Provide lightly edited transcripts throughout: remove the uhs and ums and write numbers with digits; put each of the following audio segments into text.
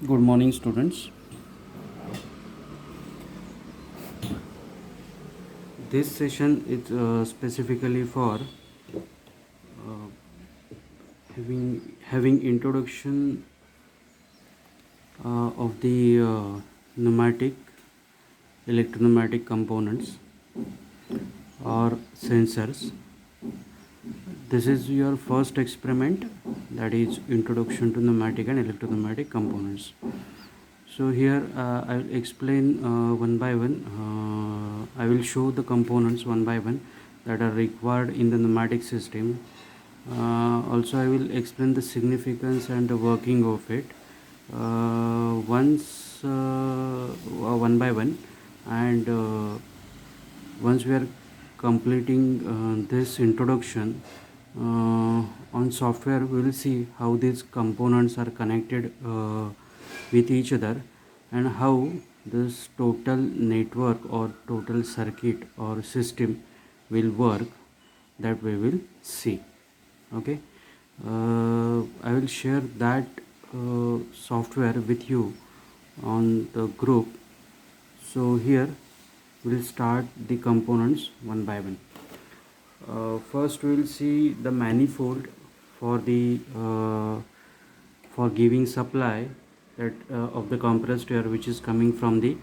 Good morning, students. This session is specifically for having introduction of the pneumatic, electropneumatic components or sensors. This is your first experiment, that is introduction to pneumatic and electropneumatic components. So here I will explain one by one. I will show the components one by one that are required in the pneumatic system. Also I will explain the significance and the working of it one by one, and once we are completing this introduction, on software we will see how these components are connected with each other, and how this total network or total circuit or system will work, that we will see. Okay, I will share that software with you on the group. So here we'll start the components one by one. First we will see the manifold for the for giving supply that of the compressed air which is coming from the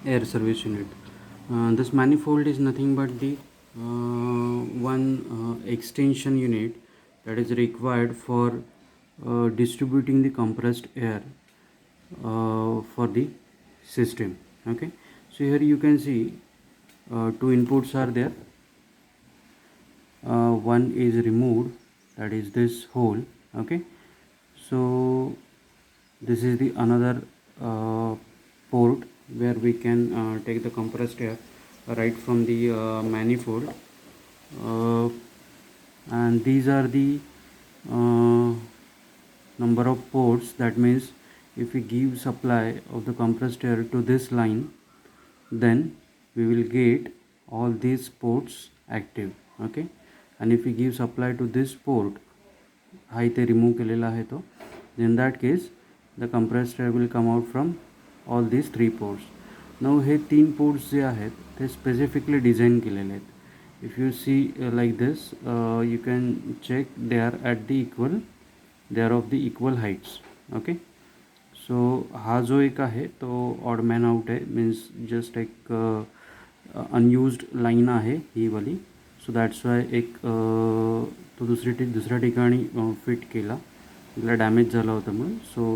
air service unit. This manifold is nothing but the one extension unit that is required for distributing the compressed air for the system. Okay, so here you can see two inputs are there. One is removed, that is this hole. Okay, so this is the another port where we can take the compressed air right from the manifold, and these are the number of ports. That means if we give supply of the compressed air to this line, then we will get all these ports active. Okay, and if we give supply to this port, हा इथे remove केलेला आहे तो, in that case the compressed air will come out from all these three ports. Now हे तीन ports जे आहेत ते specifically design केलेले आहेत. If you see like this, you can check they are at the equal, they are of the equal heights. Okay, so हा जो एक आहे तो odd man out आहे, means just एक unused line आहे ही वाली. सो दॅट्स वाय एक तो दुसऱ्या ठिकाणी फिट केला, तिला डॅमेज झाला होता म्हणून. सो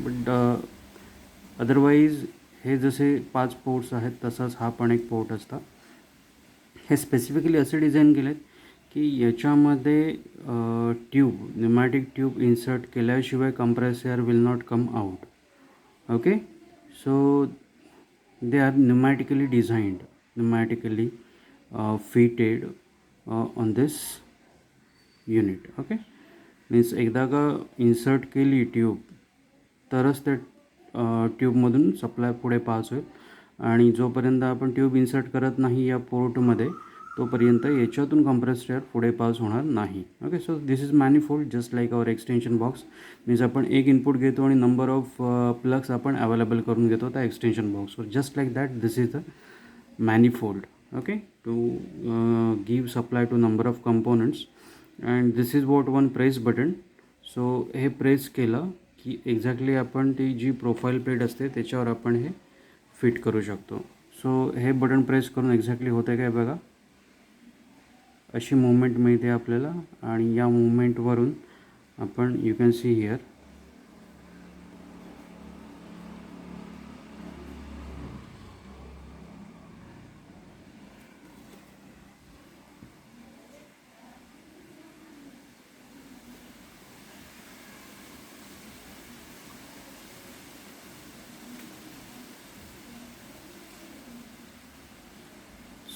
बट अदरवाईज हे जसे 5 पोर्ट्स आहेत तसाच हा पण एक पोर्ट असता. हे स्पेसिफिकली असे डिझाईन केलेत की याच्यामध्ये ट्यूब, न्यूमॅटिक ट्यूब इन्सर्ट केल्याशिवाय compressed air will not come out. Okay, so they are pneumatically designed, pneumatically fitted on this unit. Okay, means एकदा का इन्सर्ट केली ट्यूब तरच त्या ट्यूबमधून सप्लाय पुढे पास होईल, आणि जोपर्यंत आपण ट्यूब इन्सर्ट करत नाही या पोर्टमध्ये तोपर्यंत याच्यातून compressed air पुढे पास होणार नाही. Okay, so this is manifold just like our extension box. Means आपण एक इनपुट घेतो आणि नंबर ऑफ प्लग्स आपण अवेलेबल करून घेतो त्या एक्सटेन्शन बॉक्सवर. Just like that this is the manifold. Okay, to give supply to number of components, and this is what one press button. So hey press केलं की exactly आपण ती जी profile plate असते त्याच्यावर आपण हे फिट करू शकतो. सो हे बटन प्रेस करून एक्झॅक्टली होतं काय बघा, अशी मूवमेंट मिळते आपल्याला, आणि या मूवमेंटवरून आपण you can see here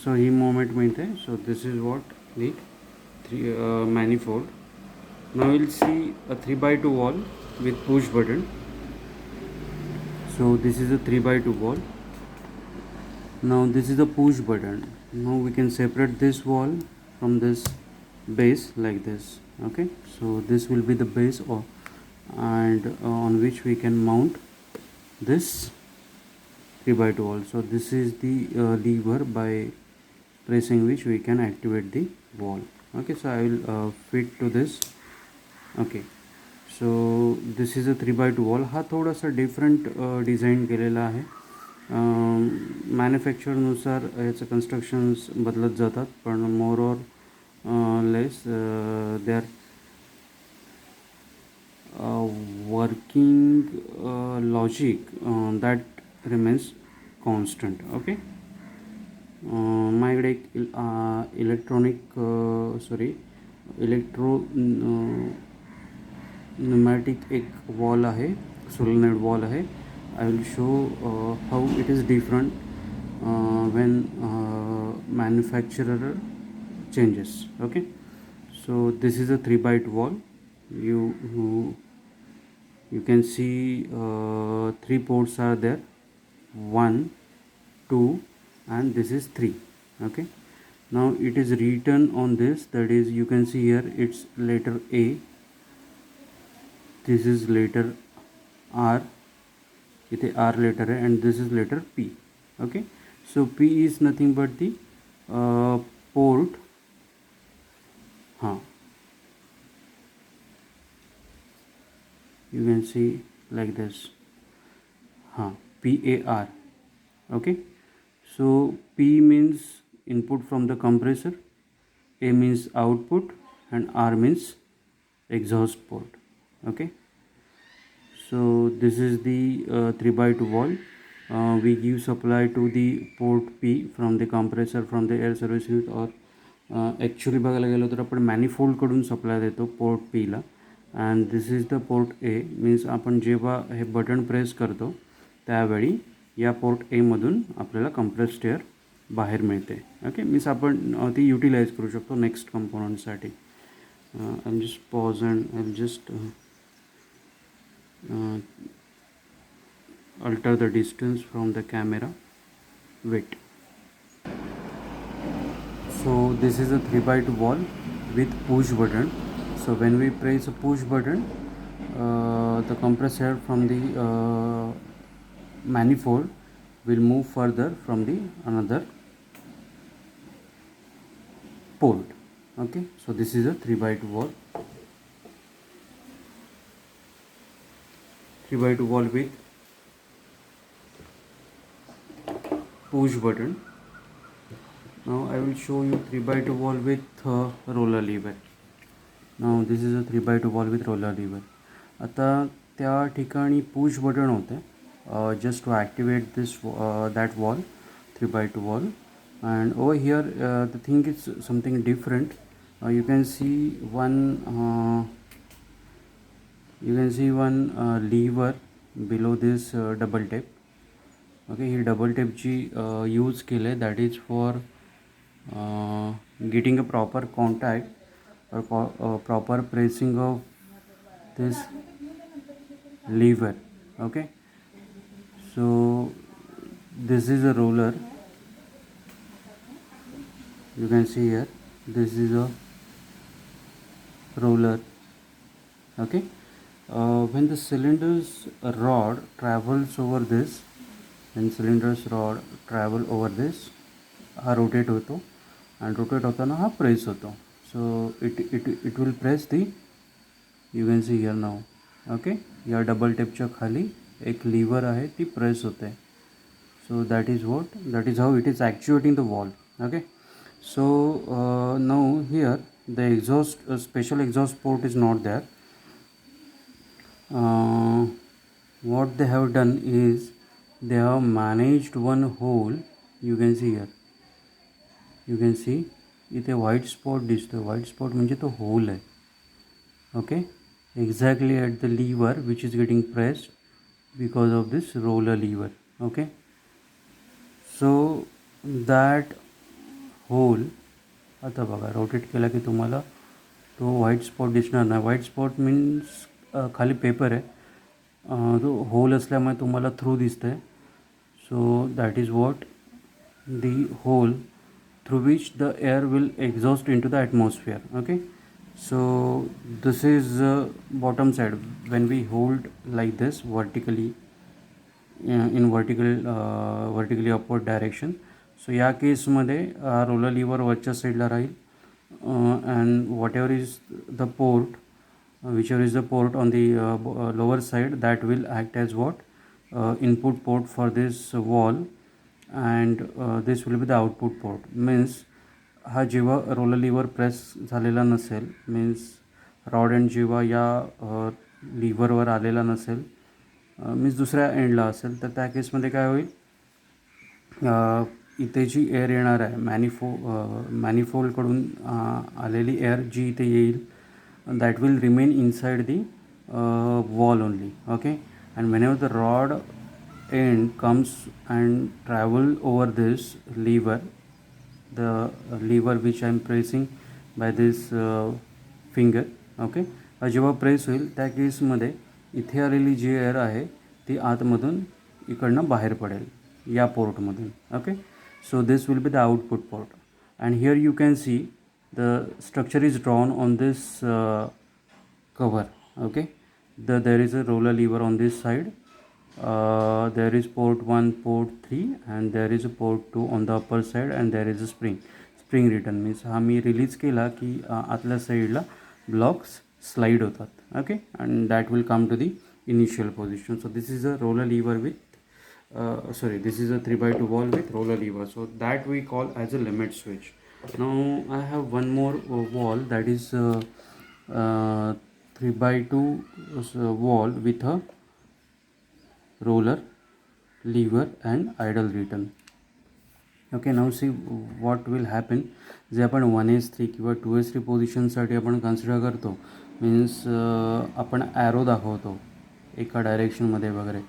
so ही मूवमेंट मिळते. So this is what the manifold. Now we'll see a 3x2 wall with push button. So this is a 3x2 wall. Now this is the push button. Now we can separate this wall from this base like this. Okay, so this will be the base and on which we can mount this 3x2 wall. So this is the lever by pressing which we can activate the wall. Okay, so I will fit to this. Okay, so this is a 3x2 wall. हा थोडासा different design केलेला आहे. मॅन्युफॅक्चरनुसार याचं constructions बदलत जातात, पण more or less they are working logic that remains constant. Okay, माझ्याकडे एक इलेक्ट्रो न्यूमॅटिक एक वॉल आहे, सोलेनॉइड वॉल आहे. I will show how it is different when manufacturer changes. Okay, so this is a 3x2 wall. You can see 3 ports are there, 1, 2, and this is 3. Okay, now it is written on this, that is, you can see here it's letter A, this is letter R, इथे R letter है, and this is letter P. Okay, so P is nothing but the port. You can see like this, PAR. Okay, so P means input from the compressor, A means output, and R means exhaust port. Okay, so this is the 3x2 wall. We give supply to the port P from the compressor, from the air service unit, or actually बघायला गेलो तर आपण मॅनिफोल्डकडून supply देतो port पीला. And this is the port A. Means आपण जेव्हा हे button press करतो त्यावेळी या पोर्ट एमधून आपल्याला कंप्रेस्ड एअर बाहेर मिळते. ओके, मीन्स आपण ती युटिलाइज करू शकतो नेक्स्ट कंपोनंटसाठी. I just pause and I just alter the distance from the camera. Wait. So this is a 3x2 wall with push button. So when we press a push button, the compressed air from the manifold will move further from the another port. Okay, so this is a 3x2 wall. 3x2 wall with push button. Now I will show you 3x2 wall with roller lever. Now this is a 3x2 wall with roller lever. आता त्या ठिकाणी push button होते just to activate this that wall, 3x2 wall. And over here the thing is something different. You can see one lever below this double tape. Okay, ही double टेपची use केले, that is for getting a proper contact or proper pressing of this lever. Okay, so this is a roller. You can see here this is a roller. Okay, when the cylinder's rod travels over this, and cylinder's rod travel over this, हा rotate होतो, and rotate होताना हा press होतो. So it will press the, you can see here now. Okay, या double टेपच्या खाली एक liver आहे, ती प्रेस होते. So that is how it is actuating the wall. Okay, so now here the exhaust special exhaust port is not there. What they have done is they have managed one hole. You can see here, you can see इथे white spot दिसतो. White spot म्हणजे तो hole आहे. Okay, exactly at the lever which is getting pressed because of this roller lever. Okay, so that hole, आता बघा rotate केला की तुम्हाला तो व्हाईट स्पॉट दिसणार नाही. व्हाईट स्पॉट मीन्स खाली पेपर आहे, तो होल असल्यामुळे तुम्हाला थ्रू दिसतं आहे. So that is what the hole through which the air will exhaust into the atmosphere. Okay, So this is bottom side. When we hold like this vertically, in vertically upward direction, so या केसमध्ये roller liver वरच्या साईडला राहील, and whatever is the port, whichever is the port on the lower side, that will act as what, input port for this wall, and this will be the output port. Means हा जेव्हा roller liver press झालेला नसेल, means rod end जेव्हा या लिव्हरवर आलेला नसेल, means दुसऱ्या एंडला असेल, तर त्या केसमध्ये काय होईल, इथे जी एअर येणार आहे मॅनिफोल्डकडून आलेली एअर जी इथे येईल, that will remain inside the wall only. Okay, and whenever the rod end comes and travel over this lever, the lever which I am pressing by this finger. Okay, जेव्हा press होईल त्या केसमध्ये इथे आलेली जी air आहे ती आतमधून इकडनं बाहेर पडेल या पोर्टमधून. Okay, so this will be the output port, and here you can see the structure is drawn on this cover. Okay, there is a roller lever on this side. There is port 1, port 3, and there is a port 2 on the upper side, and there is a spring return. means हा मी release केला की आतल्या साईडला blocks slide होतात. Okay, and that will come to the initial position. So this is a roller lever with this is a 3x2 wall with roller lever, so that we call as a limit switch. Now I have one more wall, that is 3x2 wall with a roller lever and idle return. Okay, now see what will happen. जे आपण 1s3 किंवा 2s3 पोझिशनसाठी आपण consider करतो, means आपण arrow दाखवतो एका डायरेक्शनमध्ये वगैरे,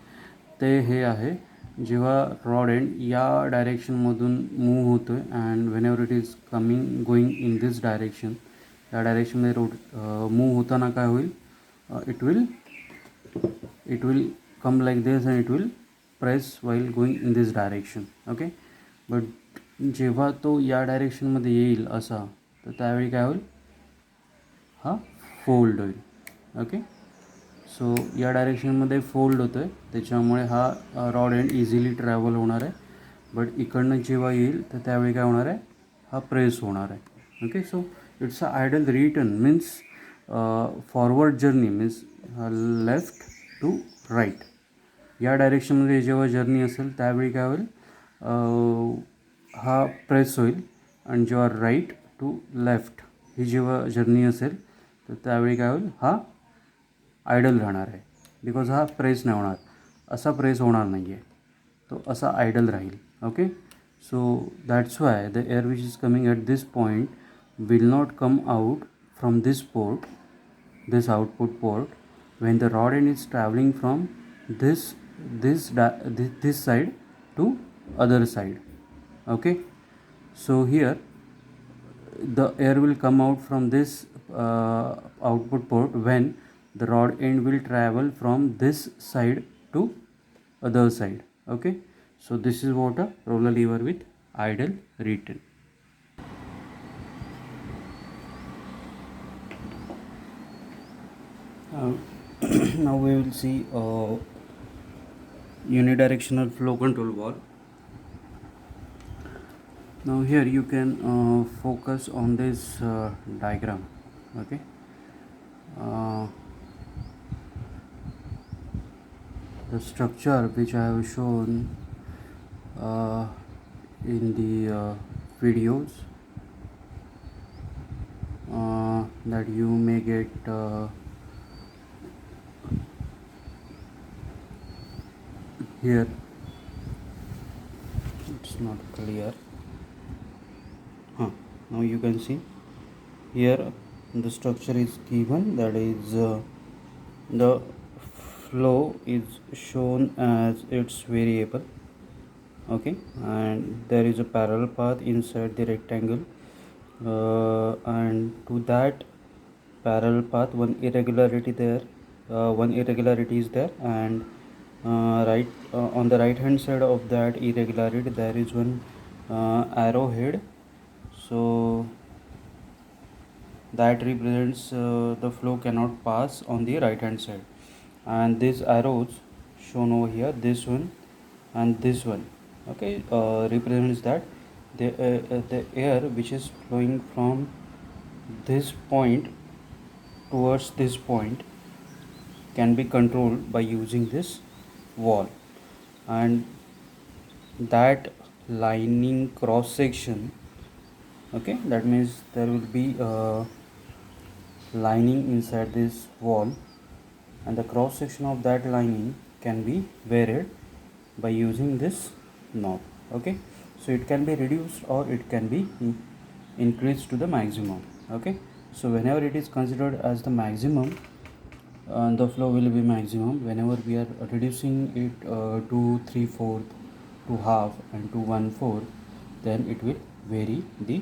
ते हे आहे जेव्हा रॉड एंड या डायरेक्शनमधून मूव्ह होतो आहे, and when ever it is coming going in this direction, या डायरेक्शनमध्ये मूव्ह होताना काय होईल, it will come like this and it will press while going in this direction. Okay, but जेव्हा तो या डायरेक्शनमध्ये येईल असा, तर त्यावेळी काय होईल, हा फोल्ड होईल. ओके, सो या डायरेक्शनमध्ये फोल्ड होतो आहे, त्याच्यामुळे हा रॉड एंड इझिली ट्रॅव्हल होणार आहे. बट इकडनं जेव्हा येईल तर त्यावेळी काय होणार आहे, हा प्रेस होणार आहे. Okay, so it's a idle return, means forward journey, means left to right. या डायरेक्शनमध्ये जेव्हा जर्नी असेल त्यावेळी काय होईल, हा प्रेस होईल, आणि जेव्हा राईट टू लेफ्ट ही जेव्हा जर्नी असेल तर त्यावेळी काय होईल, हा आयडल राहणार आहे, बिकॉज हा प्रेस नाही होणार, असा प्रेस होणार नाही आहे, तो असा आयडल राहील. Okay, so that's why the air which is coming at this point will not come out from this port, this output port, when the rod end is traveling from this side to other side. Okay, so here the air will come out from this output port when the rod end will travel from this side to other side. Okay, so this is what a roller lever with idle return. Now we will see unidirectional flow control valve. Now here you can focus on this diagram. Okay, the structure which I have shown in the videos, that you may get here. It's not clear. Now you can see here the structure is given, that is the flow is shown as its variable. Okay, and there is a parallel path inside the rectangle, and to that parallel path one irregularity is there, and on the right hand side of that irregularity there is one arrowhead. So that represents the flow cannot pass on the right hand side, and these arrows shown over here, this one and this one, okay, represents that the air which is flowing from this point towards this point can be controlled by using this wall, and that lining cross section, okay, that means there will be a lining inside this wall, and the cross section of that lining can be varied by using this knob, okay. So it can be reduced or it can be increased to the maximum, okay. So whenever it is considered as the maximum, the flow will be maximum. Whenever we are reducing it to 3/4, to half, and to 1/4, then it will vary the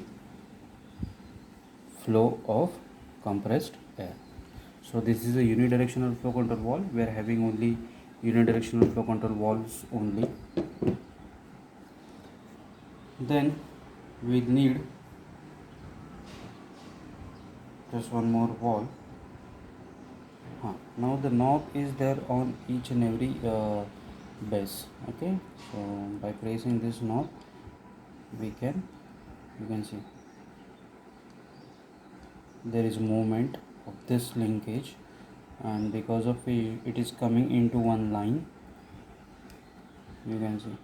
flow of compressed air. So this is a unidirectional flow control valve. We are having only unidirectional flow control valves only. Then we need just one more valve. Now the knob is there on each and every base, okay. So by pressing this knob, you can see there is movement of this linkage, and because of it is coming into one line, you can see.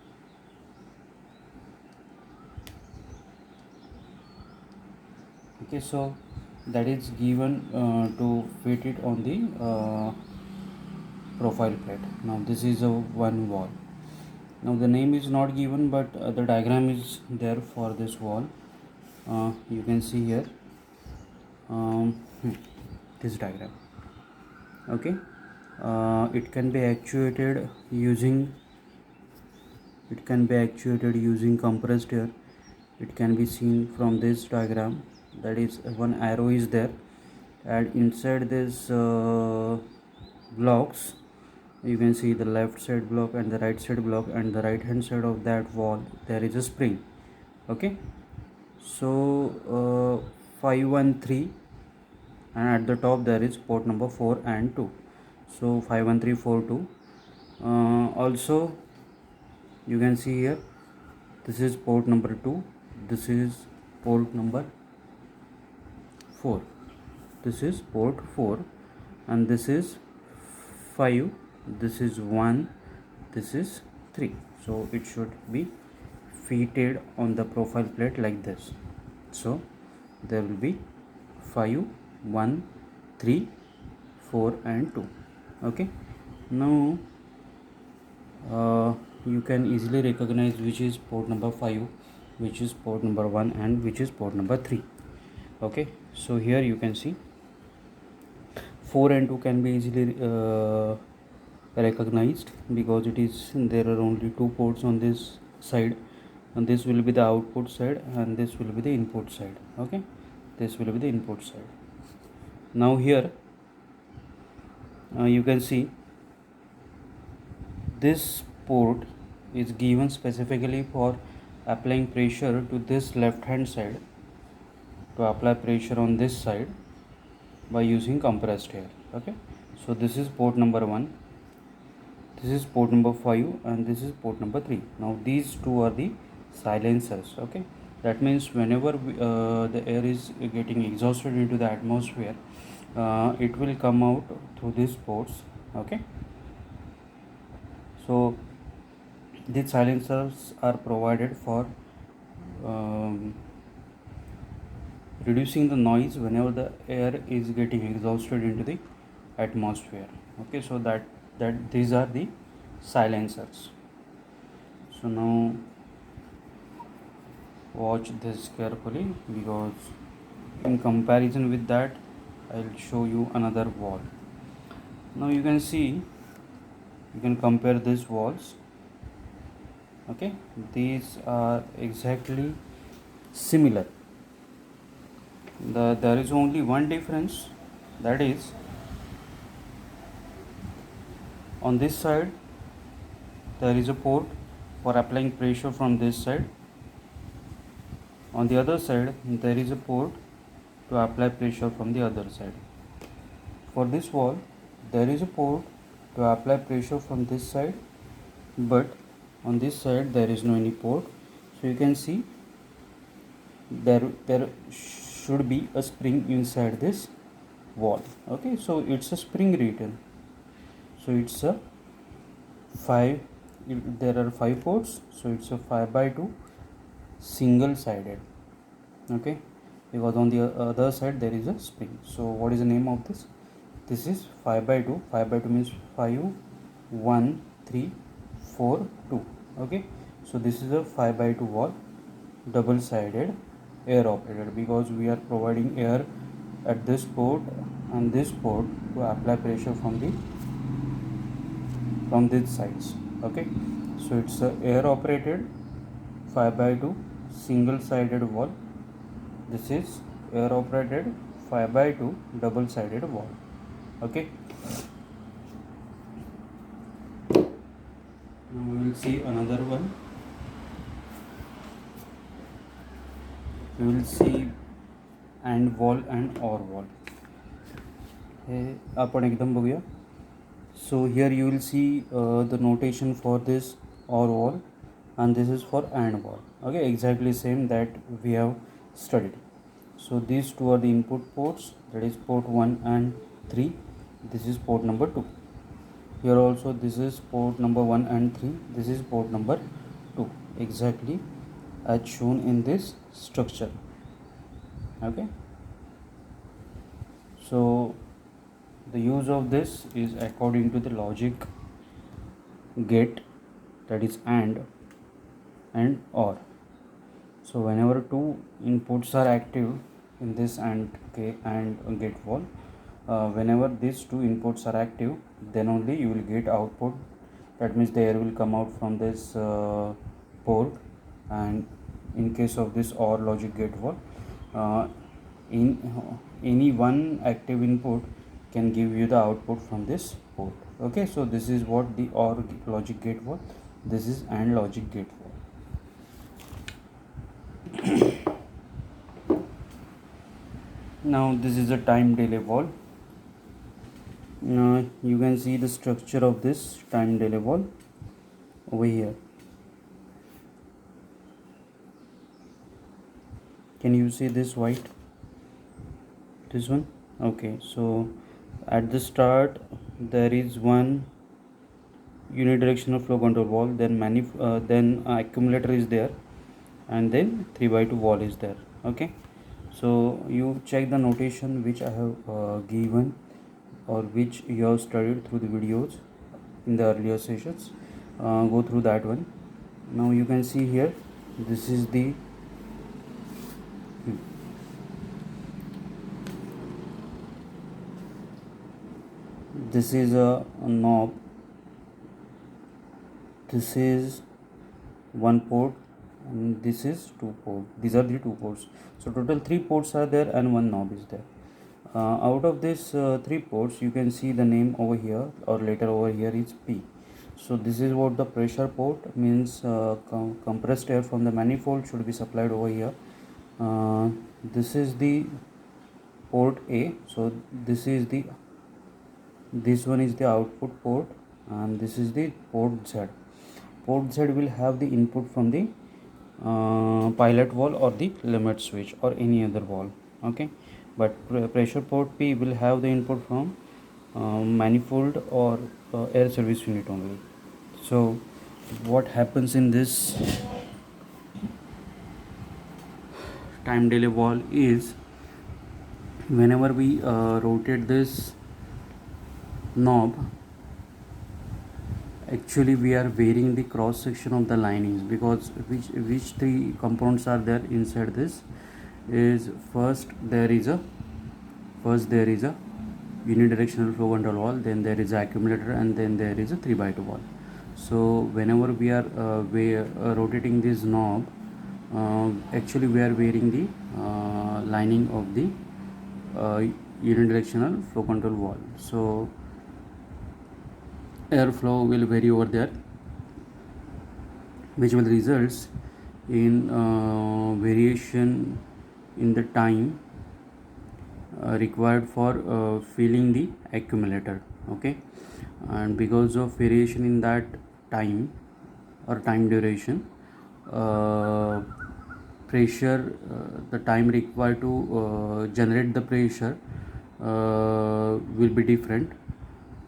Okay, so that is given to fit it on the profile plate. Now this is a one wall. Now the name is not given, but the diagram is there for this wall. You can see here this diagram, okay. It can be actuated using compressed air. It can be seen from this diagram, that is one arrow is there, and inside this blocks, you can see the left side block and the right side block, and the right hand side of that wall there is a spring, okay. So 513, and at the top there is port number 4 and 2, so 51342. Also you can see here, this is port number 2, this is port number 4, this is port 4, and this is 5, this is 1, this is 3. So it should be fitted on the profile plate like this. So there will be 5, 1, 3, 4 and 2, okay. Now you can easily recognize which is port number 5, which is port number 1, and which is port number 3, okay. So here you can see 4 and 2 can be easily recognized, because it is there are only two ports on this side, and this will be the output side and this will be the input side, okay. This will be the input side. Now here you can see this port is given specifically for applying pressure to this left hand side, to apply pressure on this side by using compressed air, okay. So this is port number 1, this is port number 5, and this is port number 3. Now these two are the silencers, okay. That means whenever the air is getting exhausted into the atmosphere, it will come out through these ports, okay. So these silencers are provided for reducing the noise whenever the air is getting exhausted into the atmosphere, okay. So that these are the silencers. So now watch this carefully, because in comparison with that I'll show you another wall. Now you can see, you can compare these walls, okay. These are exactly similar. There is only one difference, that is on this side there is a port for applying pressure from this side, on the other side there is a port to apply pressure from the other side. For this wall there is a port to apply pressure from this side, but on this side there is no any port. So you can see there should be a spring inside this wall. Okay, so it's a spring written, so it's a 5, there are 5 ports, so it's a 5/2 single sided. Okay, because on the other side there is a spring. So what is the name of this? This is 5/2. 5/2 means 5, 1, 3, 4, 2. Okay, so this is a 5/2 wall, double sided, air operated, because we are providing air at this port and this port to apply pressure from these sides. Okay, so it's a air operated 5/2 single sided wall. This is air operated 5/2 double sided wall. Okay, now we will see another one. We will see AND wall and OR wall. हे आपण एकदम बघूया. So here you will see the notation for this OR wall, and this is for AND wall. Okay, exactly same that we have studied. So these two are the input ports, that is port 1 and 3. This is port number 2. Here also this is port number 1 and 3. This is port number 2, exactly as shown in this structure. Okay, so the use of this is according to the logic gate, that is AND and OR. So whenever two inputs are active in this AND gate wall, whenever these two inputs are active, then only you will get output. That means the air will come out from this port. And in case of this OR logic gate wall, in any one active input can give you the output from this port. Okay, so this is what the OR logic gate wall, this is AND logic gate wall. Now this is a time delay wall. You can see the structure of this time delay wall over here. Can you see this white, this one? Okay, so at the start there is one unidirectional flow control wall, then accumulator is there, and then 3/2 wall is there. Okay, so you check the notation which I have given, or which you have studied through the videos in the earlier sessions. Go through that one. Now you can see here, this is the this is a knob, this is one port, and this is two port. These are the two ports. So total 3 ports are there and one knob is there. Out of this 3 ports, you can see the name over here, or later over here is P. So this is what the pressure port means. Compressed air from the manifold should be supplied over here. This is the port A. So this one is the output port, and this is the port Z. Port Z will have the input from the pilot valve or the limit switch or any other valve. Okay, but pressure port P will have the input from manifold or air service unit only. So what happens in this time delay valve is, whenever we rotate this knob, actually we are varying the cross section of the linings, because which 3 components are there inside this is, first there is a unidirectional flow control valve, then there is a accumulator, and then there is a 3/2 valve. So whenever we are rotating this knob, actually we are varying the lining of the unidirectional flow control valve. So airflow will vary over there, which will result in variation in the time required for filling the accumulator. Okay, and because of variation in that time or time duration, pressure, the time required to generate the pressure will be different,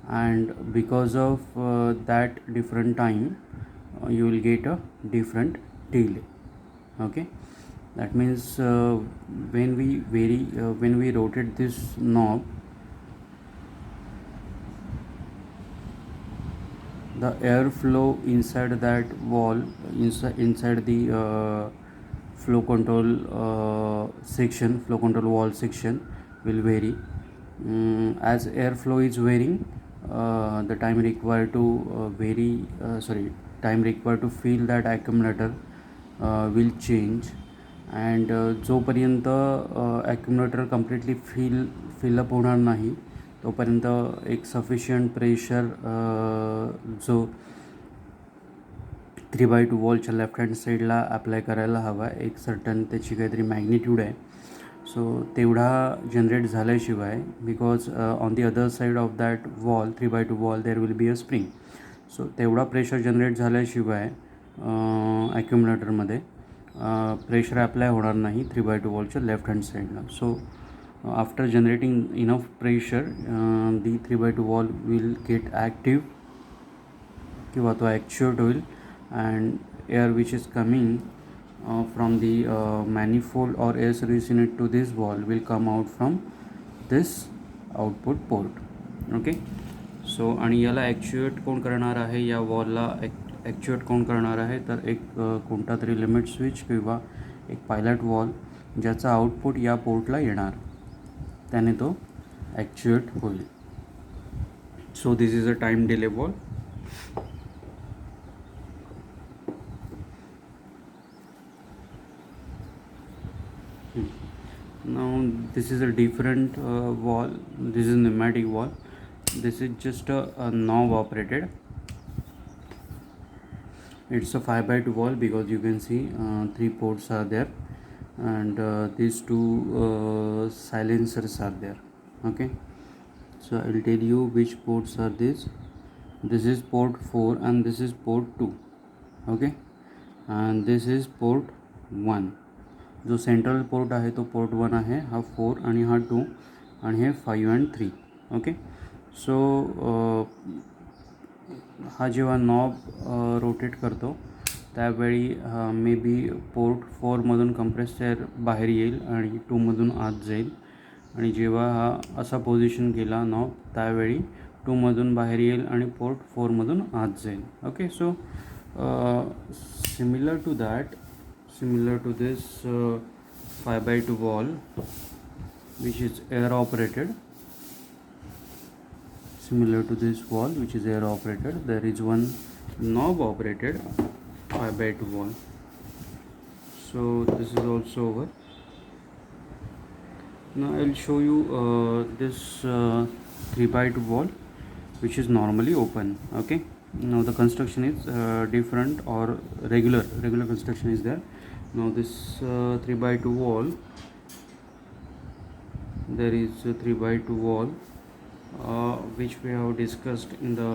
and because of that different time you will get a different delay. Okay, that means when we rotate this knob, the airflow inside that wall, inside the flow control flow control wall section will vary. As airflow is varying, the time required to time required to fill that accumulator will change, and जोपर्यंत accumulator completely fill up होणार नाही तोपर्यंत एक sufficient pressure जो 3/2 वॉलच्या left hand साईडला apply करायला हवा आहे, एक सर्टन त्याची काहीतरी मॅग्निट्यूड आहे. सो तेवढा जनरेट झाल्याशिवाय, because on the other side of that wall 3/2 wall there will be a spring. So तेवढा प्रेशर जनरेट झाल्याशिवाय ॲक्युम्युलेटरमध्ये प्रेशर अप्लाय होणार नाही 3/2 वॉलच्या लेफ्ट हँड साईडला. सो after generating enough pressure, the 3/2 wall will get active किंवा तो actuate होईल, and air which is coming from the manifold or air service unit to this wall will come out from this output port. Okay, so आणि याला ॲक्च्युएट कोण करणार आहे, या वॉलला ॲक्च्युएट कोण करणार आहे, तर एक कोणता तरी लिमिट स्विच किंवा एक पायलट वॉल ज्याचा आउटपुट या पोर्टला येणार, त्याने तो ॲक्च्युएट होईल. सो this is a time delay wall. Now this is a different wall. This is pneumatic wall. This is just a knob operated. It's a 5/2 wall because you can see 3 ports are there, and these 2 silencers are there. Okay, so I'll tell you which ports are this. This is port 4 and this is port 2. Okay, and this is port 1. जो central port आहे तो port 1 आहे, हा 4 आणि हा 2, आणि हे 5 and 3. Okay, सो हा जेव्हा नॉब रोटेट करतो त्यावेळी मे बी पोर्ट 4मधून कंप्रेस्ड एअर बाहेर येईल आणि 2मधून आत जाईल, आणि जेव्हा हा असा पोझिशन केला नॉब त्यावेळी 2मधून बाहेर येईल आणि पोर्ट 4मधून आत जाईल. Okay, so similar to this 5/2 wall which is air operated, there is one knob operated 5/2 wall. So this is also over. Now I'll show you this 3/2 wall which is normally open. Okay, now the construction is different, or regular construction is there. Now this 3/2 wall, there is a 3/2 wall which we have discussed in the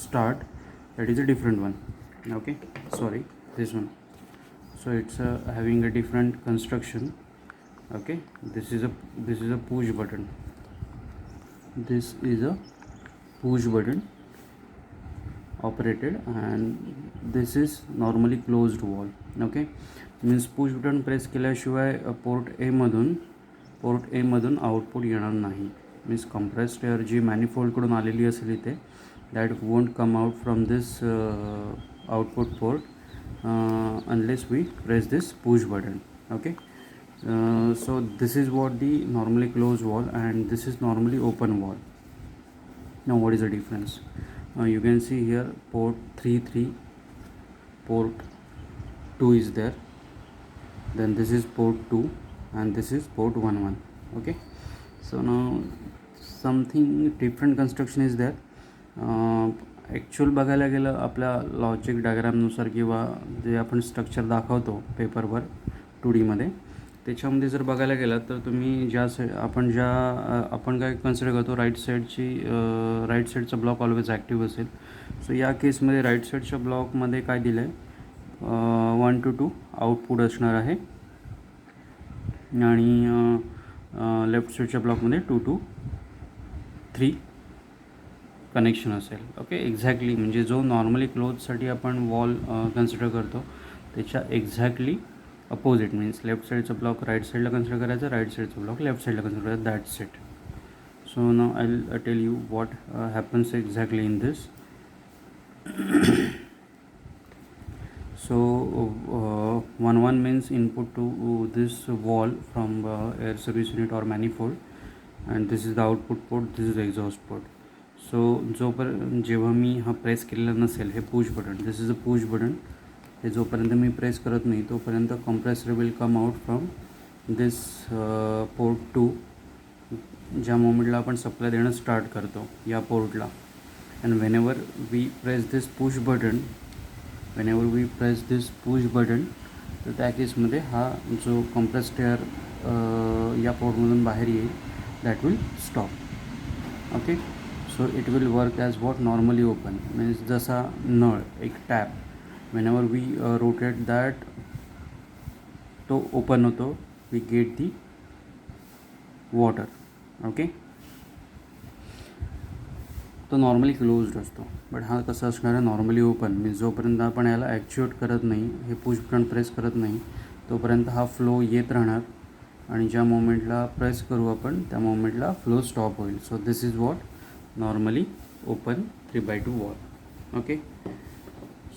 start. That is a different one. Okay, sorry, this one. So it's having a different construction. Okay, this is a push button. This is a push button operated, and this is normally closed wall. Okay, means push button press केल्याशिवाय port A मधून output येणार नाही. Means compressed air जी मॅनिफोल्डकडून आलेली असेल इथे, that won't come out from this output port unless we press this push button. Okay, so this is what the normally closed wall, and this is normally open wall. Now what is the difference? You can see here port 3, port 2 is there, then this is port 2, and this is port 1. Okay, so now something different construction is there. Actual बघायला गेलं आपल्या logic डायग्रामनुसार किंवा जे आपण structure दाखवतो पेपरवर 2Dमध्ये, त्याच्यामध्ये जर बघायला गेलात तर तुम्ही आपण काय कन्सिडर करतो राईट साईडचा ब्लॉक ऑलवेज ॲक्टिव्ह असेल. सो या केसमध्ये राईट साईडच्या ब्लॉकमध्ये काय दिलं आहे, 1 to 2 आउटपुट असणार आहे आणि लेफ्ट साईडच्या ब्लॉकमध्ये 2 to 3 कनेक्शन असेल. ओके, एक्झॅक्टली म्हणजे जो नॉर्मली क्लोथसाठी आपण वॉल कन्सिडर करतो त्याच्या एक्झॅक्टली अपोजिट, मीन्स लेफ्ट साईडचा ब्लॉक राईट साईडला कन्सिडर करायचा, राईट साईडचा ब्लॉक लेफ्ट साईडला कन्सिडर करायचा. That's it. So now I will tell you what happens exactly in this. So 1 means input to this wall from air service unit or manifold, and this is the output port, this is the exhaust port. So जेव्हा मी हा press केलेला नसेल, हे push button, this is a push button, हे जोपर्यंत मी press करत नाही तोपर्यंत compressor will come out from this port 2 ज्या मोमेंटला आपण सप्लाय देणं स्टार्ट करतो या पोर्टला. And whenever we press this push button तर त्या केसमध्ये हा जो कंप्रेस्ड एअर या पोर्टमधून बाहेर येईल, that will stop. Okay, so it will work as what normally open, means जसा नळ एक tap, whenever we rotate that तो ओपन होतो, we get the water. Okay, तो नॉर्मली क्लोज्ड असतो, बट हा कसा असणार आहे, नॉर्मली ओपन, मीन्स जोपर्यंत आपण याला ॲक्च्युएट करत नाही, हे पुश बटन प्रेस करत नाही तोपर्यंत हा फ्लो येत राहणार आणि ज्या मोमेंटला प्रेस करू आपण त्या मोमेंटला फ्लो स्टॉप होईल. सो this is what normally open 3x2 wall. Okay,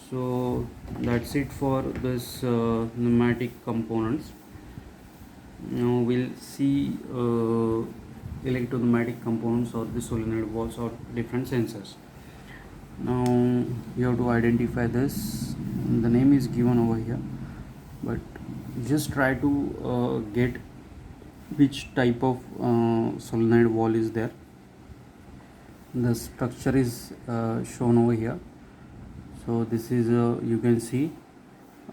so that's it for this pneumatic components. Now we'll see electro-pneumatic components or the solenoid valves or different sensors. Now you have to identify this. The name is given over here, but just try to get which type of solenoid valve is there. The structure is shown over here. So this is you can see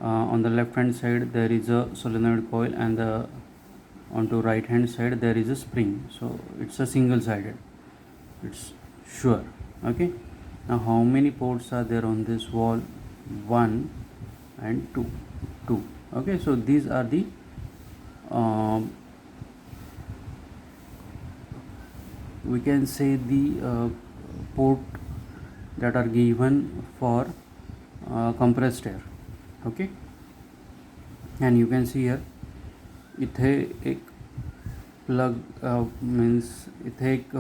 on the left hand side there is a solenoid coil, and onto right hand side there is a spring. So it's a single sided, it's sure. Okay, now how many ports are there on this wall? 1 and 2. Okay, so these are the we can say the port that are given for compressed air. Okay, and you can see here इथे एक plug means इथे एक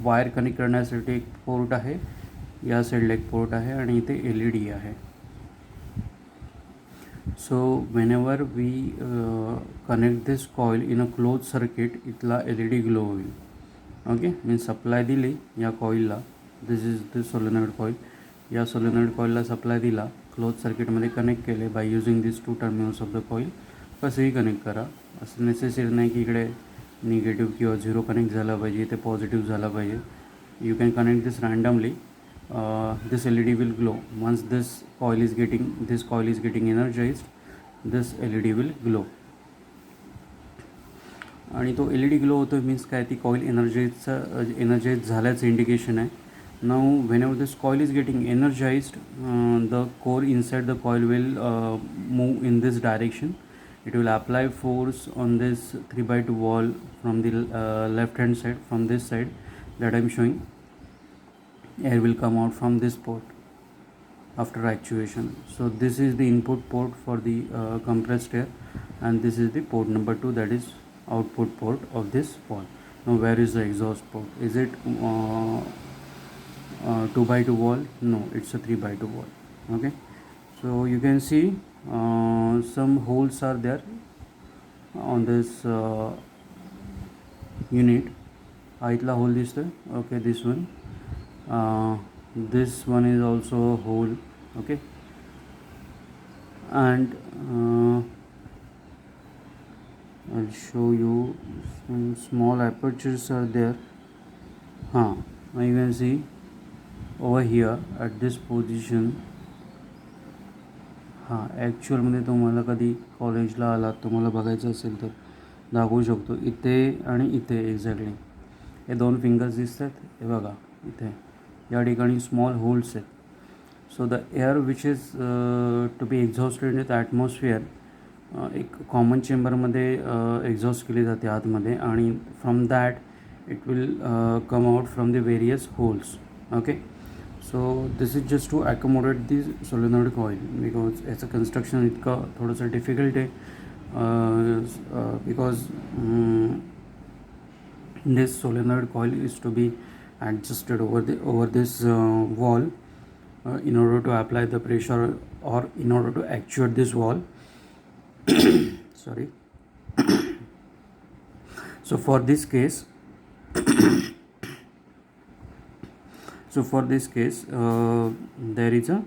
wire connect करण्यासाठी एक port आहे, या साईडला एक पोर्ट आहे आणि इथे LED आहे. सो whenever we connect this coil in a closed circuit, इथला LED ग्लो होईल. ओके, मीन्स सप्लाय दिली या कॉईलला, this is the solenoid coil, या सोलेनॉइड कॉईलला सप्लाय दिला, क्लोज सर्किटमध्ये कनेक्ट केले by using this 2 terminals of the coil. कसेही कनेक्ट करा, असं नेसेसरी नाही की इकडे निगेटिव्ह किंवा 0 कनेक्ट झाला पाहिजे, इथे पॉझिटिव्ह झाला पाहिजे. You can connect this randomly. This LED will glow once this coil is getting energised, this LED will glow. आणि तो LED ग्लो होतो मीन्स काय, ती कॉईल एनर्जाइज झाल्याचं इंडिकेशन आहे. Now whenever this coil is getting energized, the core inside the coil will move in this direction. It will apply force on this 3x2 wall from the left hand side, from this side that I am showing. Air will come out from this port after actuation. So this is the input port for the compressed air, and this is the port number 2, that is output port of this wall. Now where is the exhaust port? Is it 2x2 wall? No, it's a 3x2 wall. Okay, so you can see some holes are there on this unit. हा इथला whole दिसतोय. Okay, this one, this one is also a hole. Okay, and I'll show you some small apertures are there. Now you can see over here at this position हां ॲक्च्युअलमध्ये तुम्हाला कधी कॉलेजला आलात तुम्हाला बघायचं असेल तर दाखवू शकतो. इथे आणि इथे एक्झॅक्टली हे 2 फिंगर्स दिसत आहेत. हे बघा इथे या ठिकाणी स्मॉल होल्स आहेत. So the air which is to be exhausted in the atmosphere एक कॉमन चेंबरमध्ये एक्झॉस्ट केली जाते आतमध्ये आणि from that it will come out from the various holes. Okay, so this is just to accommodate the solenoid coil because याचं construction इतकं थोडंसं difficult आहे because this solenoid coil is to be adjusted over this wall in order to apply the pressure or in order to actuate this wall. Sorry. So for this case there is a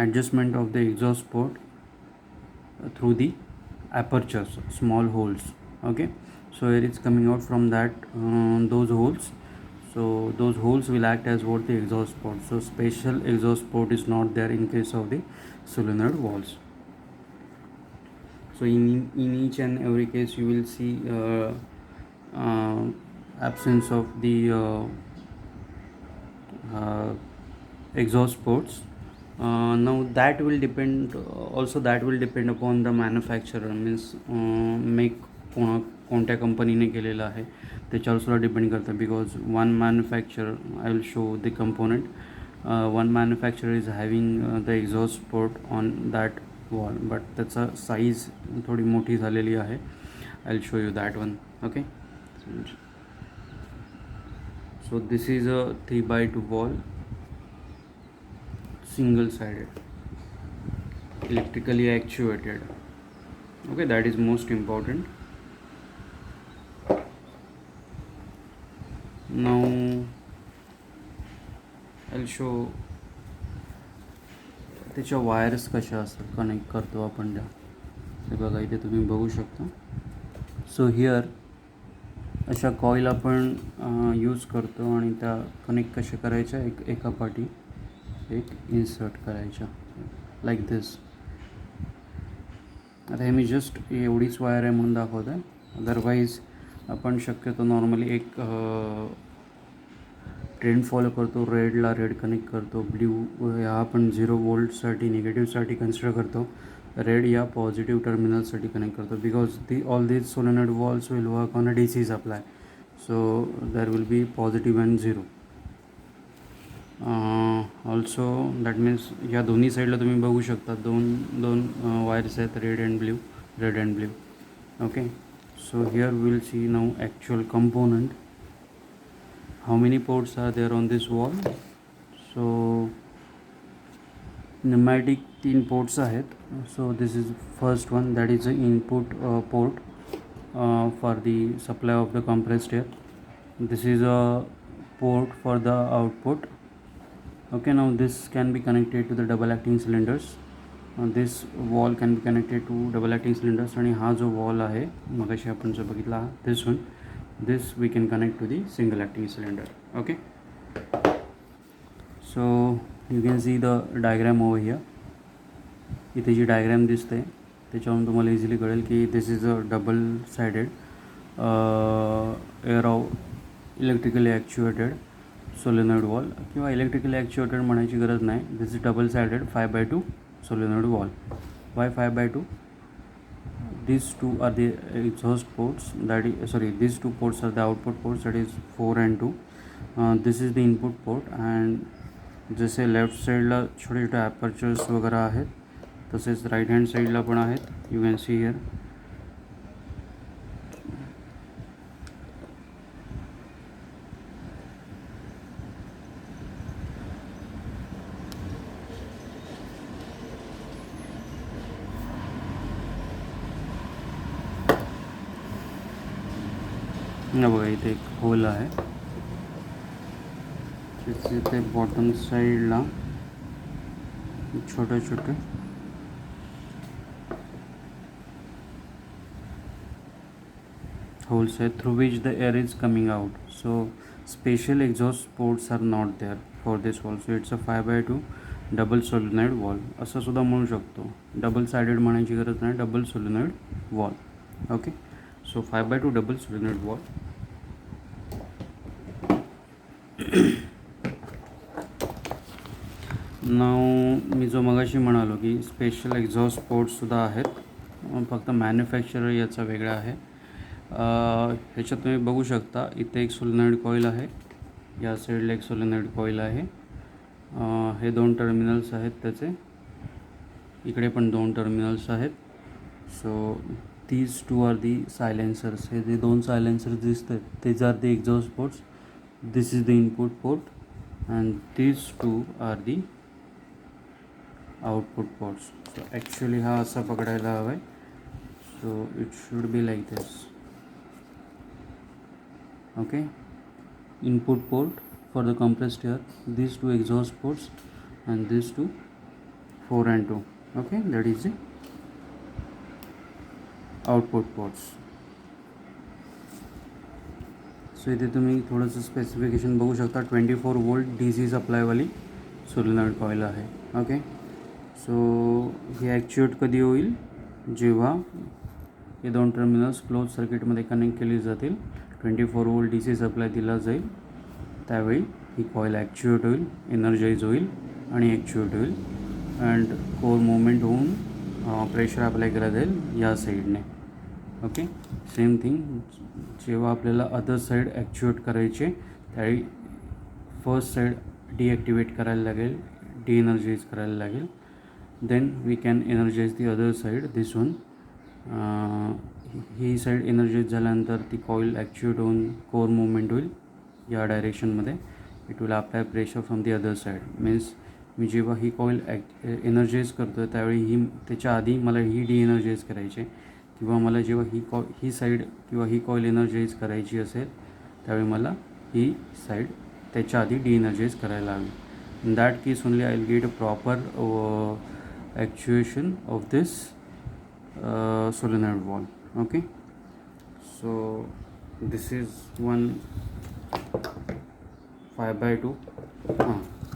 adjustment of the exhaust port through the apertures, small holes. Okay, so air is coming out from that those holes. So those holes will act as what the exhaust port. So special exhaust port is not there in case of the solenoid valves. So in each and every case you will see absence of the exhaust ports. Now that will depend upon the manufacturer, means make कोणत्या कंपनीने केलेलं आहे त्याच्यावर सुद्धा depend करतं. Because one manufacture I will show the component. One manufacture is having the exhaust port on that wall but त्याचा size थोडी मोठी झालेली आहे. I will show you that one. Okay, so this is a 3x2 wall, single sided, electrically actuated. Okay, that is most important. Now I'll show त्याच्या wires कशा असतात connect करतो आपण त्या. हे बघा इथे तुम्ही बघू शकता. सो हिअर अशा कॉईल आपण यूज करतो आणि त्या कनेक्ट कशा करायच्या एका पाठी एक इन्सर्ट करायच्या लाईक दिस. आता हे मी जस्ट एवढीच वायर आहे म्हणून दाखवत आहे. अदरवाईज आपण शक्यतो नॉर्मली एक ट्रेंड फॉलो करतो. रेडला रेड कनेक्ट करतो, ब्ल्यू या आपण 0 वोल्टसाठी निगेटिव्हसाठी कन्सिडर करतो, रेड या पॉझिटिव्ह टर्मिनलसाठी कनेक्ट करतो. Because all these solenoid walls will work on a DC supply. So there will B positive and 0. Also that means या दोन्ही साईडला तुम्ही बघू शकता दोन वायर्स आहेत, red and blue. Okay, so here we will see now actual component. How many ports are there on this wall? So pneumatic 3 ports आहेत. So this is first one, that is the input port for the supply of the compressed air. This is a port for the output. Okay, now this can be connected to the double acting cylinders. This wall can be connected to double acting cylinders. आणि हा जो wall आहे मगाशी आपण जो बघितला this we can connect to the single acting cylinder. Okay, so you can see the diagram over here. इथे जी diagram दिसते त्याच्यावरून तुम्हाला इझिली कळेल की this is a double sided air electrically actuated solenoid valve, किंवा इलेक्ट्रिकली ॲक्च्युएटेड म्हणायची गरज नाही. This is double sided 5x2 solenoid wall. Why 5x2? These two are the exhaust ports, these 2 ports are the output ports, that is 4 and 2. This is the input port, and जसे left साईडला छोटे छोटे ॲपर्चर्स वगैरे आहेत तसेच right hand साईडला पण आहेत. You can see here. बघा इथे एक होल आहे. इथे बॉटम साईडला छोटे छोटे holes are through which the air is coming out. So special exhaust ports are not there for this wall. So it's a 5x2 double solenoid wall असं सुद्धा म्हणू शकतो. डबल सायडेड म्हणायची गरज नाही, डबल सोलेनॉइड वॉल. ओके, सो 5x2 double solenoid wall. नाव मी जो मगाशी म्हणालो की स्पेशल एक्झॉस्ट पोर्ट्ससुद्धा आहेत, फक्त मॅन्युफॅक्चरर याचा वेगळा आहे. ह्याच्यात तुम्ही बघू शकता इथे एक सोलेनॉइड कॉईल आहे, या साईडला एक सोलेनॉइड कॉईल आहे. हे 2 टर्मिनल्स आहेत त्याचे, इकडे पण 2 टर्मिनल्स आहेत. सो these 2 आर दी सायलेन्सर्स. हे जे 2 सायलेन्सर्स दिसत आहेत तेच are the exhaust ports. This is the input port and these 2 are the output ports. So actually हा असा पकडायला हवा आहे. So it should be like this. Okay, input port for the compressed air, these 2 exhaust ports and these 2 4 and 2. Okay, that is the output ports. सो इथे तुम्ही थोडंसं specification बघू शकता. 24 वोल्ट DC सप्लायवाली सोलेनॉइड कॉईल आहे. ओके, सो हे ॲक्च्युएट कधी होईल, जेव्हा हे 2 terminals close सर्किटमध्ये कनेक्ट केली जातील, 24 वोल्ट DC सप्लाय दिला जाईल, त्यावेळी ही कॉईल ॲक्च्युएट होईल, एनर्जाइज होईल आणि ॲक्च्युएट होईल अँड कोर मुवमेंट होऊन प्रेशर अप्लाय केला जाईल या साईडने. ओके, सेम थिंग जेव्हा आपल्याला अदर साईड ॲक्च्युएट करायचे त्यावेळी फर्स्ट साईड डिॲक्टिवेट करायला लागेल, एनर्जाइज करायला लागेल. Then we can energize the other side, this one. ही साईड एनर्जाइज झाल्यानंतर ती कॉईल ॲक्च्युएट होऊन कोर मुवमेंट होईल या डायरेक्शनमध्ये. It will apply pressure from the other side. Means मी जेव्हा ही कॉईल एनर्जाइज करतो आहे त्यावेळी त्याच्या आधी मला ही एनर्जाइज करायची आहे, किंवा मला जेव्हा ही साईड किंवा ही कॉईल एनर्जाइज करायची असेल त्यावेळी मला ही साईड त्याच्या आधी एनर्जाइज करायला हवी. In that case only I will get a proper actuation of this solenoid valve. Okay, so this is one 5x2.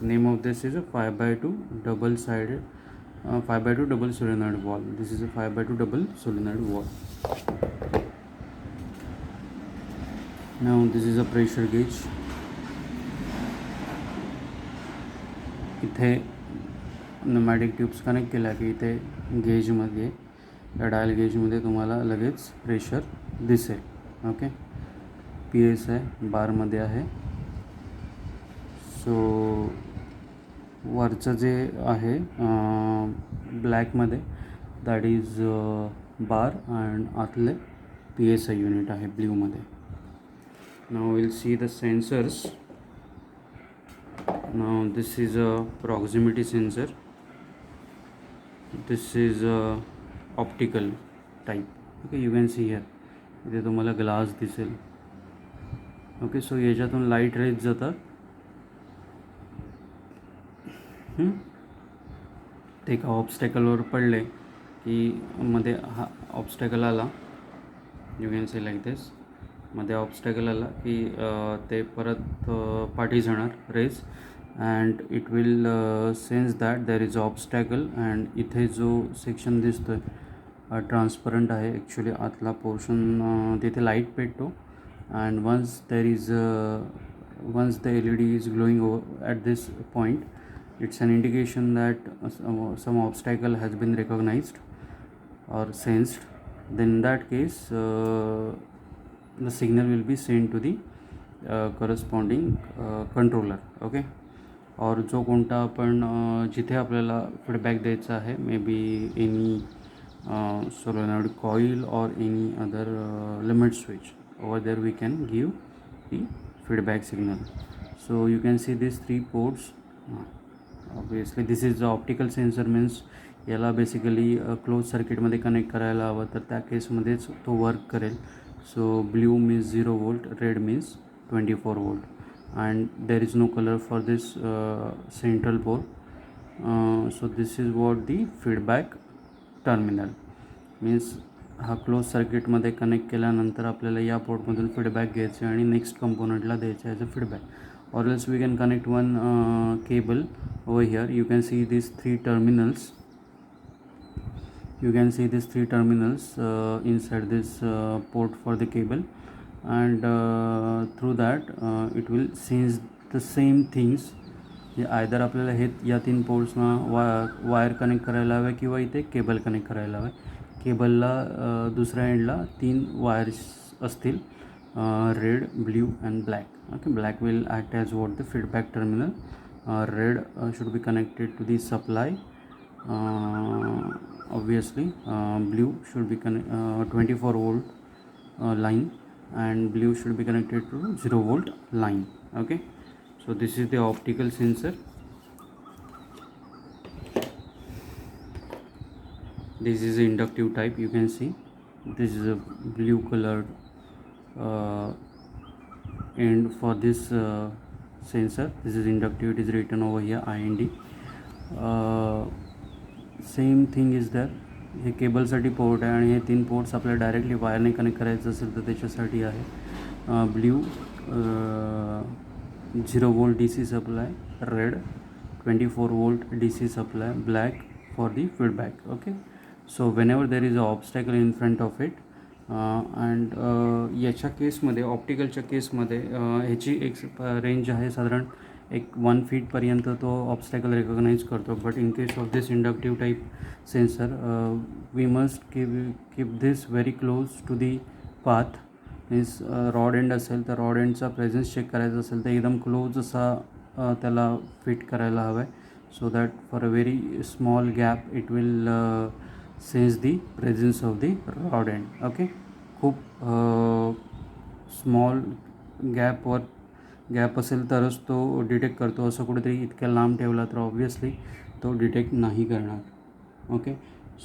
Name of this is a 5x2 double sided 5x2 double solenoid wall. This is a 5x2 double solenoid wall. Now this is a pressure gauge. इथे pneumatic tubes connect केल्या की इथे गेजमध्ये, या dial गेजमध्ये तुम्हाला लगेच pressure दिसेल. Okay, PSI बारमध्ये आहे. सो वरचं जे आहे ब्लॅकमध्ये दॅट इज बार अँड आतले PSI युनिट आहे ब्ल्यूमध्ये. Now will see the sensors. Now this is a proximity sensor. This is optical type. Okay, you can see here, इथे तुम्हाला ग्लास दिसेल. ओके, सो याच्यातून लाईट रेज जातात. ते एका ऑब्स्टॅकलवर पडले की मध्ये हा ऑब्स्टॅकल आला, you can say like this. मध्ये ऑब्स्टॅकल आला की ते परत पाठी जाणार rays and it will sense that there is obstacle. And इथे जो सेक्शन दिसतो आहे ट्रान्सपरंट आहे, ॲक्च्युली आतला पोर्शन, तिथे लाईट पेटतो. And once the LED is glowing over at this point, it's an indication that some obstacle has been recognized or sensed. Then in that case the signal will be sent to the corresponding controller. Okay, और जो कोणता आपण जिथे आपल्याला feedback द्यायचा आहे, may be any solenoid coil or any other limit switch, over there we can give the feedback signal. So you can see these 3 ports. Obviously this is the optical sensor, means याला basically close सर्किटमध्ये connect करायला हवं, तर त्या केसमध्येच तो work करेल. So blue means 0 volt, red means 24 volt, and there is no color for this central pole. So this is what the feedback terminal means. हा क्लोज सर्किटमध्ये कनेक्ट केल्यानंतर आपल्याला या पोर्टमधून फीडबॅक घ्यायचे आणि नेक्स्ट कंपोनंटला द्यायचे as a feedback. Or else we can connect one cable over here. You can see these three terminals. Inside this port for the cable, and through that it will sense the same things. Either आपल्याला हे या 3 पोर्ट्सना wire connect करायला हवे किंवा इथे cable connect करायला हवे. केबलला दुसऱ्या एंडला 3 वायर्स असतील, red, blue and black. Okay, black will act as what the feedback terminal. Red should be connected to the supply, obviously. Blue should be 24 volt line, and blue should be connected to 0 volt line. Okay, so this is the optical sensor. This is the inductive type. You can see this is a blue colored end for this sensor. This is inductive. It is written over here IND. Same thing is there. हे केबलसाठी port आहे आणि हे 3 ports आपल्याला directly वायरने connect करायचं असेल तर त्याच्यासाठी आहे. Blue 0 volt DC supply, red 24 volt DC supply, black for the feedback. Okay, so whenever there is a obstacle in front of it. And याच्या केसमध्ये, ऑप्टिकलच्या केसमध्ये ह्याची एक रेंज आहे साधारण 1 feet तो ऑब्स्टॅकल रिकॉग्नाइज करतो. But in case of this inductive type sensor we must keep this very close to the path. Means rod end असेल तर रॉड एंडचा प्रेझेन्स चेक करायचा असेल तर एकदम क्लोज असा त्याला फिट करायला हवा आहे, so that for a very small gap it will sense the presence of the rod and. Okay, खूप स्मॉल गॅप असेल तरच तो डिटेक्ट करतो. असं कुठेतरी इतक्या लांब ठेवला तर ऑब्व्हियसली तो डिटेक्ट नाही करणार. Okay,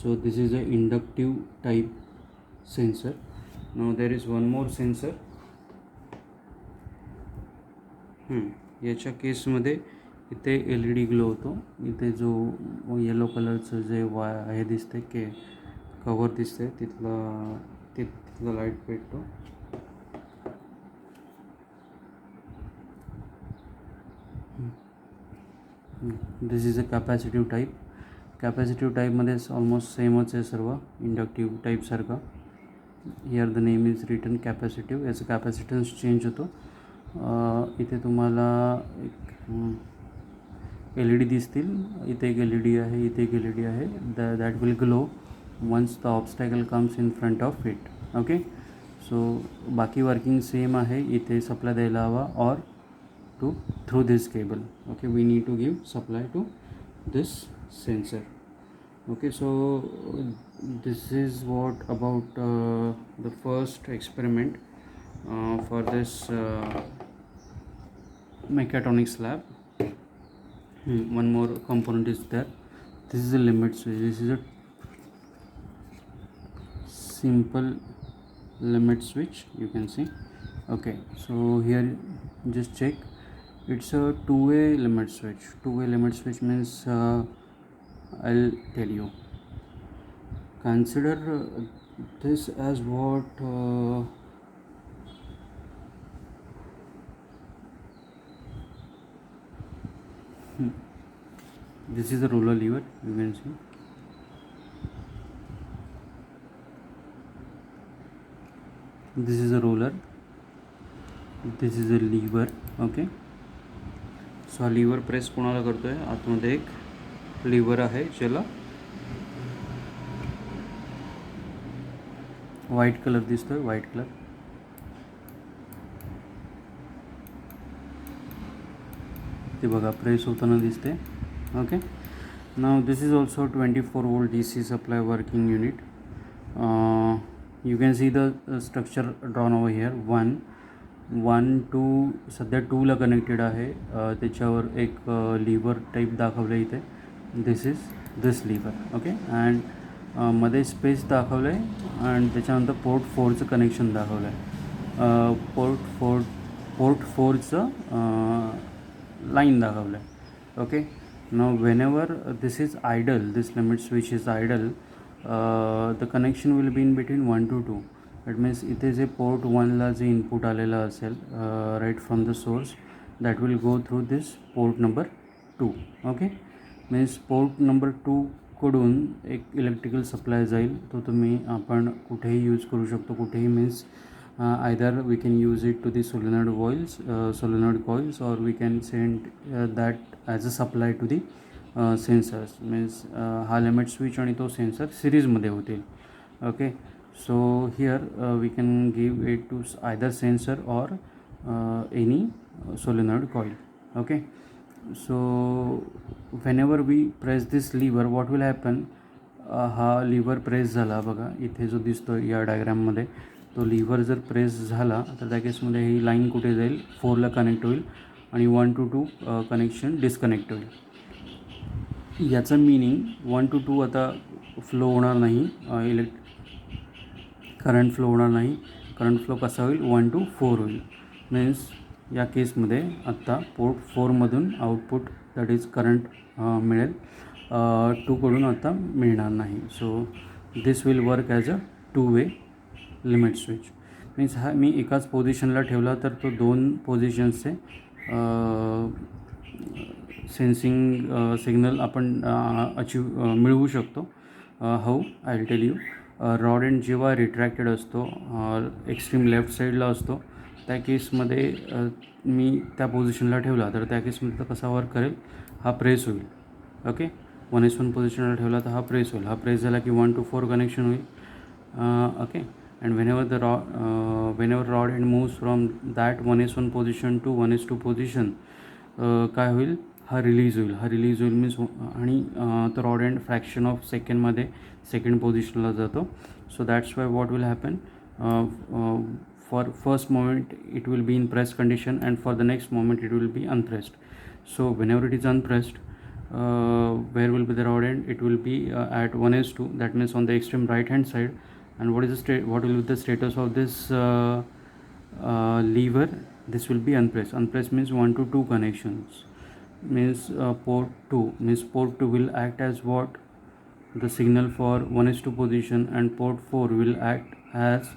so this is a inductive type sensor. Now there is one more sensor. याच्या केसमध्ये इथे LED ग्लो होतो. इथे जो येलो कलरचं जे हे दिसते कवर दिसते तिथला लाईट पेटतो. This is a capacitive type. Capacitive टाईपमध्ये ऑलमोस्ट सेमच आहे सर्व इंडक्टिव्ह टाईपसारखा. Here the name is written capacitive. याचं कॅपॅसिटन्स चेंज होतो. इथे तुम्हाला एक LED दिसतील. इथे एक LED आहे, इथे एक LED आहे. That will glow once the obstacle comes in front of it. Okay, so बाकी वर्किंग सेम आहे. इथे सप्लाय द्यायला हवा और through this cable. Okay, we need to give supply to this sensor. Okay, so this is what about the first experiment for this mechatronics lab. One more component is there. This is a limit switch. This is a simple limit switch, you can see. Okay, so here just check. It's a two-way limit switch. Two-way limit switch means I'll tell you. Consider this as what this is a roller lever, you can see. This is a roller, this is a lever. Okay, सो हा liver press कोणाला करतो आहे. आतमध्ये एक liver आहे ज्याला white colour दिसतो आहे, व्हाईट कलर. ते बघा प्रेस होताना दिसते. Okay, now this is also 24 volt DC supply working unit. You can see the structure drawn over here. 1 2 सध्या 2ला कनेक्टेड आहे. त्याच्यावर एक लिव्हर टाईप दाखवलं आहे इथे. This is this lever. Okay, and मध्ये स्पेस दाखवलं आहे आणि त्याच्यानंतर पोर्ट 4चं कनेक्शन दाखवलं आहे. पोर्ट 4चं लाईन दाखवलं आहे. Okay, now whenever this is idle, this limit switch is idle, the connection will be in between 1 to 2. That means इथे जे पोर्ट 1ला जे इनपुट आलेलं असेल right from the source, that will go through this port number 2. Okay, means port number 2 कडून एक electrical supply जाईल. तो तुम्ही आपण कुठेही यूज करू शकतो. कुठेही means either we can use it to the solenoid coils or we can send that as a supply to the sensors. Means हा लिमिट स्विच आणि तो सेन्सर सिरीजमध्ये होतील. Okay, so here we can give it to either sensor or any solenoid coil. Okay, so whenever we press this lever, what will happen, हा liver press झाला बघा इथे जो दिसतो या डायग्राममध्ये, तो लिव्हर जर प्रेस झाला तर त्या केसमध्ये ही लाईन कुठे जाईल, 4ला कनेक्ट होईल आणि 1 to 2 कनेक्शन डिस्कनेक्ट होईल. याचं मिनिंग 1 to 2 आता फ्लो होणार नाही, करंट फ्लो होणार नाही. करंट फ्लो कसा होईल, 1 to 4 होईल. मीन्स या केसमध्ये आत्ता पोर्ट 4मधून आउटपुट दॅट इज करंट मिळेल, 2कडून आता मिळणार नाही. So this will work as a 2-way limit switch. Means हा मी एकाच पोझिशनला ठेवला तर तो 2 पोझिशन्सचे सेन्सिंग सिग्नल आपण मिळवू शकतो. How, I will tell you. Rod end जेव्हा रिट्रॅक्टेड असतो, एक्स्ट्रीम लेफ्ट साईडला असतो, त्या केसमध्ये मी त्या पोझिशनला ठेवला तर त्या केसमध्ये तर कसा वर्क करेल, हा प्रेस होईल. ओके, 1s1 पोझिशनला ठेवला तर हा प्रेस होईल. हा प्रेस झाला की 1 to 4 कनेक्शन होईल. Okay, and whenever rod end moves from that 1s1 position to 1s2 position, काय होईल, हा रिलीज होईल मीन्स आणि तो रॉड एंड फ्रॅक्शन ऑफ सेकंडमध्ये सेकंड पोझिशनला जातो. So that's why what will happen, for first moment it will be in pressed condition and for the next moment it will be unpressed. So whenever it is unpressed, where will be the rod end, it will be at 1s2, that means on the extreme right hand side. And what will be the status of this lever, this will be unpressed means 1 to 2 connections, means port 2, means port 2 will act as what, the signal for 1s2 position, and port 4 will act as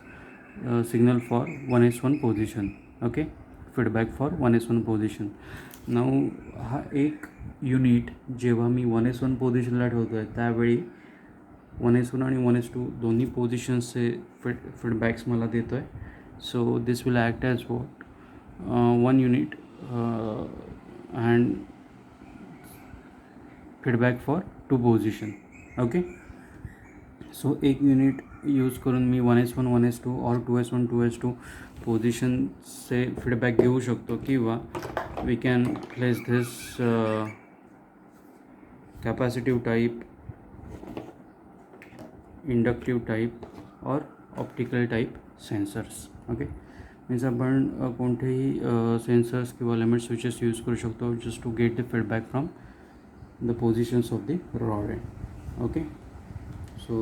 signal for 1s1 position. Okay, feedback for 1s1 position. Now हा एक unit जेव्हा मी 1s1 पोझिशनला ठेवतो आहे त्यावेळी 1s1 आणि 1s2 दोन्ही पोझिशन्सचे feedbacks मला देतो आहे. So this will act as what, 1 unit and feedback for 2 position. Okay, so एक युनिट यूज करून मी 1s1 1s2 और 2s1 2s2 पोझिशनचे फीडबॅक घेऊ शकतो, किंवा we can place this capacitive type, inductive type or optical type sensors. Okay, means आपण कोणतेही sensors किंवा limit switches use करू शकतो just to get the feedback from the positions of the rod end. Okay, so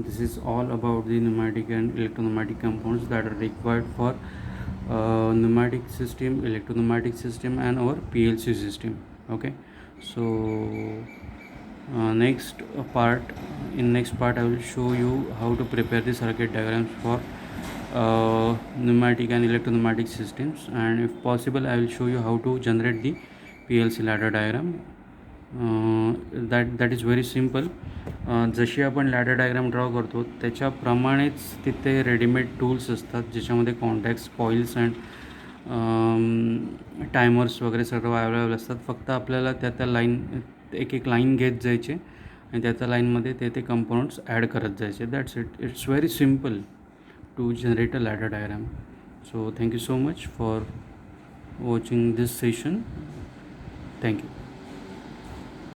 this is all about the pneumatic and electro-pneumatic components that are required for pneumatic system, electro-pneumatic system and our PLC system. Okay, so next part I will show you how to prepare the circuit diagrams for pneumatic and electro-pneumatic systems, and if possible I will show you how to generate the PLC ladder diagram. That is very simple. जशी आपण ladder diagram draw करतो त्याच्याप्रमाणेच तिथे readymade tools असतात ज्याच्यामध्ये contacts, coils and टायमर्स वगैरे सर्व available असतात. फक्त आपल्याला त्या लाईन एक लाईन घेत जायचे आणि त्या लाईनमध्ये ते कंपोनंट्स ॲड करत जायचे. That's it. It's very simple to generate a ladder diagram. So thank you so much for watching this session. Thank you.